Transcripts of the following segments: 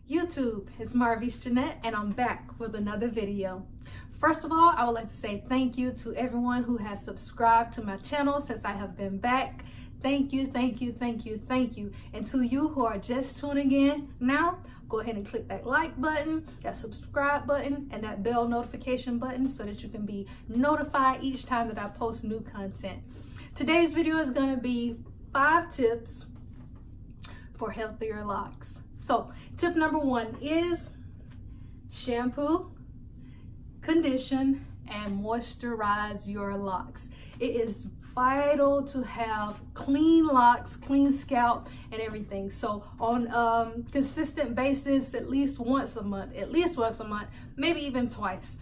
YouTube, it's Marvish Jeanette, and I'm back with another video. First of all, I would like to say thank you to everyone who has subscribed to my channel since I have been back. Thank you, thank you, thank you, thank you. And to you who are just tuning in now, go ahead and click that like button, that subscribe button, and that bell notification button so that you can be notified each time that I post new content. Today's video is going to be 5 tips for healthier locks. So tip number 1 is shampoo, condition, and moisturize your locks. It is vital to have clean locks, clean scalp, and everything. So on a consistent basis, at least once a month, maybe even twice,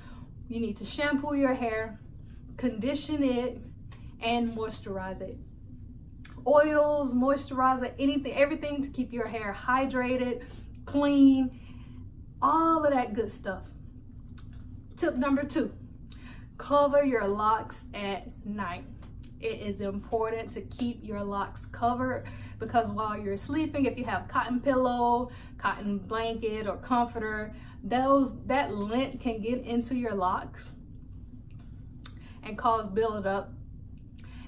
you need to shampoo your hair, condition it, and moisturize it. Oils, moisturizer, anything, everything to keep your hair hydrated, clean, all of that good stuff. Tip number 2, cover your locks at night. It is important to keep your locks covered because while you're sleeping, if you have cotton pillow, cotton blanket, or comforter, that lint can get into your locks and cause buildup.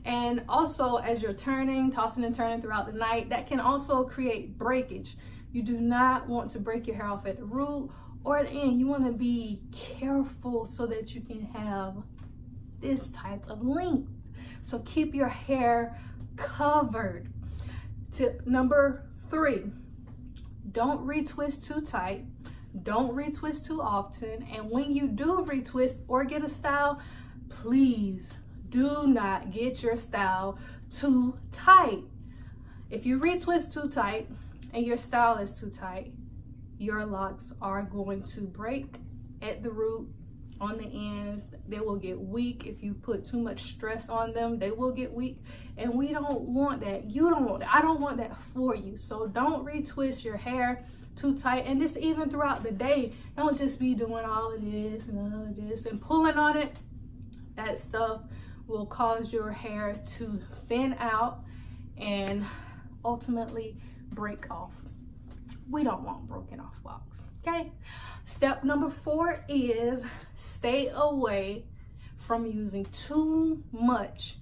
And also, as you're tossing and turning throughout the night, that can also create breakage. You do not want to break your hair off at the root or at the end. You want to be careful so that you can have this type of length. So keep your hair covered. Tip number 3, don't retwist too tight. Don't retwist too often. And when you do retwist or get a style, please do not get your style too tight. If you retwist too tight and your style is too tight, your locks are going to break at the root, on the ends. They will get weak. If you put too much stress on them, they will get weak, and we don't want that. You don't want that. I don't want that for you. So don't retwist your hair too tight, and just even throughout the day, don't just be doing all of this and all of this and pulling on it. That stuff will cause your hair to thin out and ultimately break off. We don't want broken off locks, okay? Step number 4 is stay away from using too much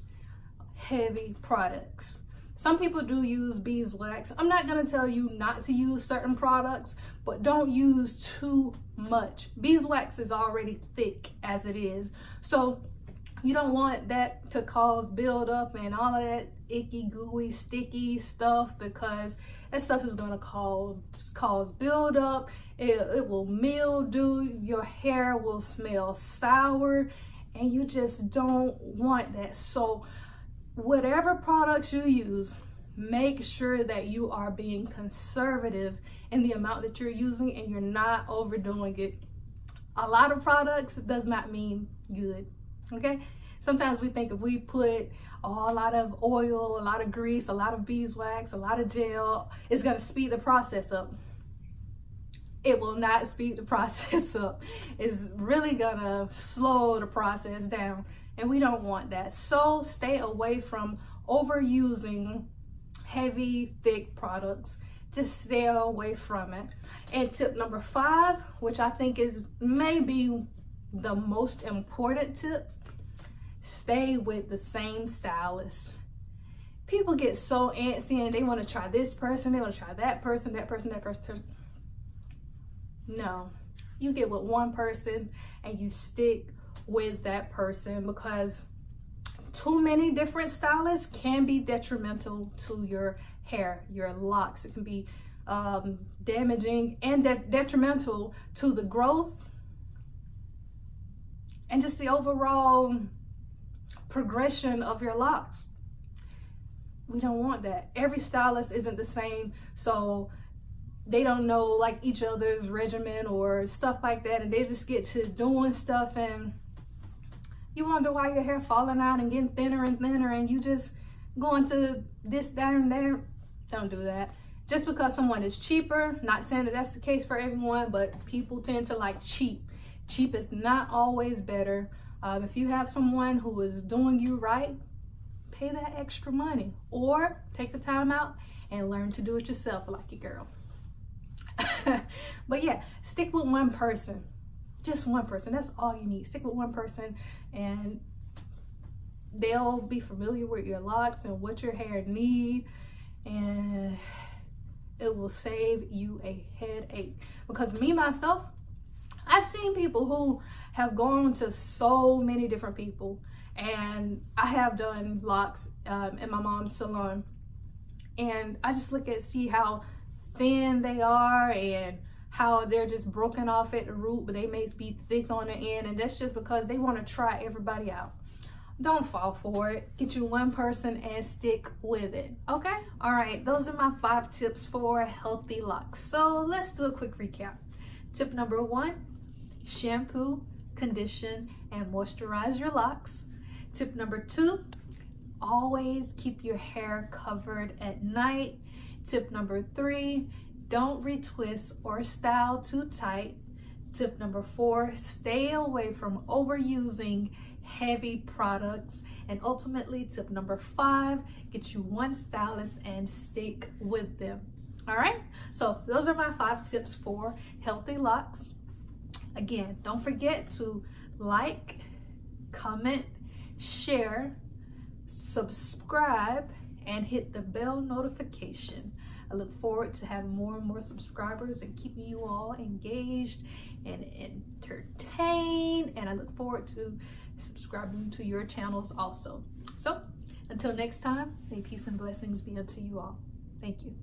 heavy products. Some people do use beeswax. I'm not gonna tell you not to use certain products, but don't use too much. Beeswax is already thick as it is. So you don't want that to cause buildup and all of that icky, gooey, sticky stuff, because that stuff is going to cause buildup. It will mildew. Your hair will smell sour, and you just don't want that. So whatever products you use, make sure that you are being conservative in the amount that you're using and you're not overdoing it. A lot of products does not mean good. Okay, sometimes we think if we put a lot of oil, a lot of grease, a lot of beeswax, a lot of gel, it's going to speed the process up. It will not speed the process up. It's really going to slow the process down, and we don't want that. So stay away from overusing heavy, thick products. Just stay away from it. And tip number 5, which I think is maybe the most important tip, stay with the same stylist. People get so antsy and they want to try this person, they want to try that person, that person. No, you get with one person and you stick with that person, because too many different stylists can be detrimental to your hair, your locks. It can be damaging and detrimental to the growth and just the overall progression of your locks. We don't want that. Every stylist isn't the same, so they don't know like each other's regimen or stuff like that, and they just get to doing stuff and you wonder why your hair falling out and getting thinner and thinner, and you just going to this, that, and there. Don't do that. Just because someone is cheaper, not saying that that's the case for everyone, but people tend to like cheap. Cheap is not always better. If you have someone who is doing you right, pay that extra money, or take the time out and learn to do it yourself like your girl. But yeah, stick with one person, just one person. That's all you need. Stick with one person, and they'll be familiar with your locks and what your hair need, and it will save you a headache. Because me myself, I've seen people who have gone to so many different people, and I have done locks in my mom's salon, and I just look at see how thin they are and how they're just broken off at the root, but they may be thick on the end, and that's just because they want to try everybody out. Don't fall for it. Get you one person and stick with it, okay? All right, those are my 5 tips for healthy locks. So let's do a quick recap. Tip number 1, shampoo, condition, and moisturize your locks. Tip number 2, always keep your hair covered at night. Tip number 3, don't retwist or style too tight. Tip number 4, stay away from overusing heavy products. And ultimately, tip number 5, get you one stylist and stick with them. All right, so those are my 5 tips for healthy locks. Again, don't forget to like, comment, share, subscribe, and hit the bell notification. I look forward to having more and more subscribers and keeping you all engaged and entertained, and I look forward to subscribing to your channels also. So until next time, may peace and blessings be unto you all. Thank you.